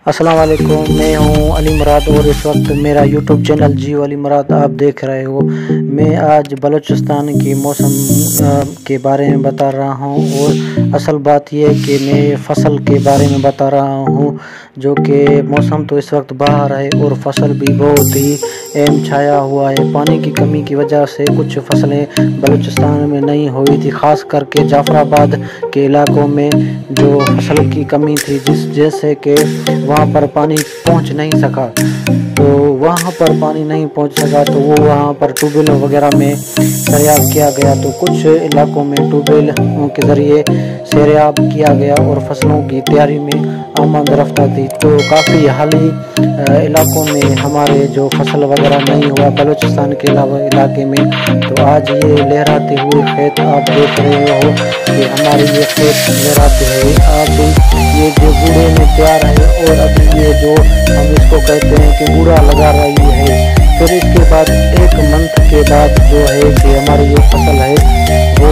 अस्सलाम वालेकुम, मैं हूं अली मुराद और इस वक्त मेरा यूट्यूब चैनल जियो अली मुराद आप देख रहे हो। मैं आज बलूचिस्तान की मौसम के बारे में बता रहा हूं और असल बात यह है कि मैं फसल के बारे में बता रहा हूं, जो कि मौसम तो इस वक्त बाहर है और फसल भी बहुत ही अहम छाया हुआ है। पानी की कमी की वजह से कुछ फसलें बलूचिस्तान में नहीं हुई थी, ख़ास करके जाफराबाद के इलाकों में जो फसल की कमी थी, जैसे कि वहाँ पर पानी पहुँच नहीं सका। तो वहाँ पर पानी नहीं पहुँच सका तो वो वहाँ पर ट्यूबवेल वगैरह में सैराब किया गया। तो कुछ इलाकों में ट्यूबवेल के ज़रिए सैराब किया गया और फसलों की तैयारी में आमद रफ्ता थी। तो काफ़ी हाली इलाकों में हमारे जो फसल वगैरह नहीं हुआ बलूचिस्तान के अलावा इलाके में। तो आज ये लहराते हुए खेत आप देख रहे हो कि हमारे ये खेत लहराते हुए आप ये जो बूढ़े में तैयार है और अभी ये जो हम इसको कहते हैं कि बूढ़ा लगा रही है। फिर इसके बाद एक मंथ के बाद जो है कि हमारी ये फसल है वो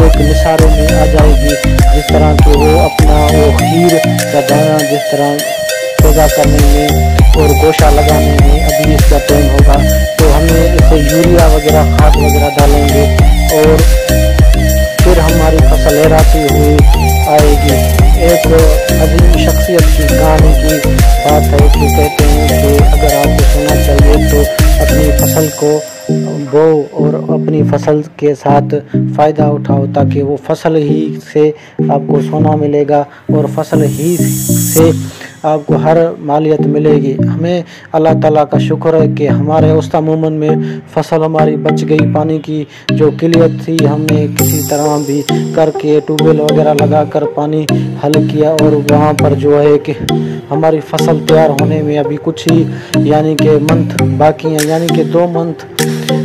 एक निसारों में आ जाएगी। जिस तरह के वो अपना वो खीर का दाना जिस तरह पैदा करने में और गोशा लगाने में अभी इसका टाइम होगा। तो हमें इसे यूरिया वगैरह खाद वगैरह डालेंगे और फिर हमारी फसल लहराती हुई आएगी। एक अजीम शख्सियत की कहानी की बात है कि कहते हैं कि अगर आपको सुनना चाहिए तो अपनी फसल को बो और अपनी फसल के साथ फ़ायदा उठाओ, ताकि वो फसल ही से आपको सोना मिलेगा और फसल ही से आपको हर मालियत मिलेगी। हमें अल्लाह ताला का शुक्र है कि हमारे उस्ता मोमन में फसल हमारी बच गई। पानी की जो किल्लत थी हमने किसी तरह भी करके ट्यूबवेल वगैरह लगाकर पानी हल किया और वहाँ पर जो है कि हमारी फसल तैयार होने में अभी कुछ ही यानी कि मंथ बाकी हैं, यानी कि 2 मंथ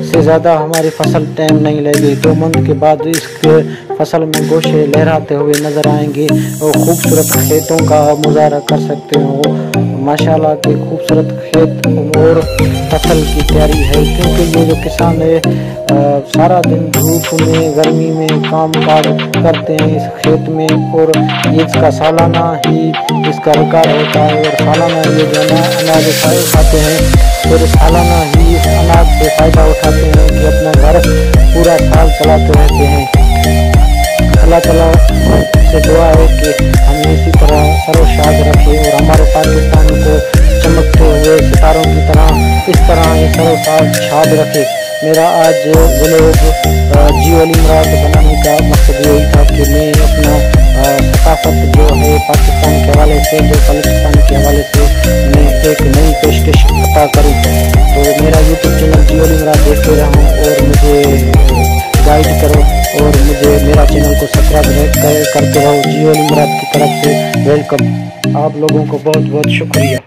से ज़्यादा हमारी फसल टाइम नहीं लगेगी। 2 मंथ के बाद इसके फसल में गोशे लहराते हुए नज़र आएंगे और खूबसूरत खेतों का मुजाहरा कर सकते हो। माशाल्लाह के खूबसूरत खेत और फसल की तैयारी है, क्योंकि ये जो किसान है सारा दिन धूप में गर्मी में काम काज करते हैं इस खेत में और ये इसका सालाना ही इसका रिकॉर्ड होता है और सालाना ये जो अनाज उठाते हैं फिर सालाना ही इस अनाज से फ़ायदा उठाते हैं कि अपना घर पूरा साल चलाते रहते हैं। अल्लाह ताला से दुआ है कि हमें इसी तरह सरोशाद रखे और हमारे पाकिस्तान को चमकते हुए सितारों की तरह इस तरह ये सरोशाद रखे। मेरा आज व्लॉग जियो अली मुराद बनाने का मकसद यही था कि मैं अपना सकाफत जो है पाकिस्तान के हवाले से जो बलूचिस्तान के हवाले से मैं एक नई पेशकश पता करूँ। तो मेरा यूट्यूब चैनल जियो अली मुराद देखते रहूँ और मुझे गाइड करो और मुझे मेरा चैनल को सब्सक्राइब करते रहो। जियो अली मुराद की तरफ से वेलकम। आप लोगों को बहुत बहुत शुक्रिया।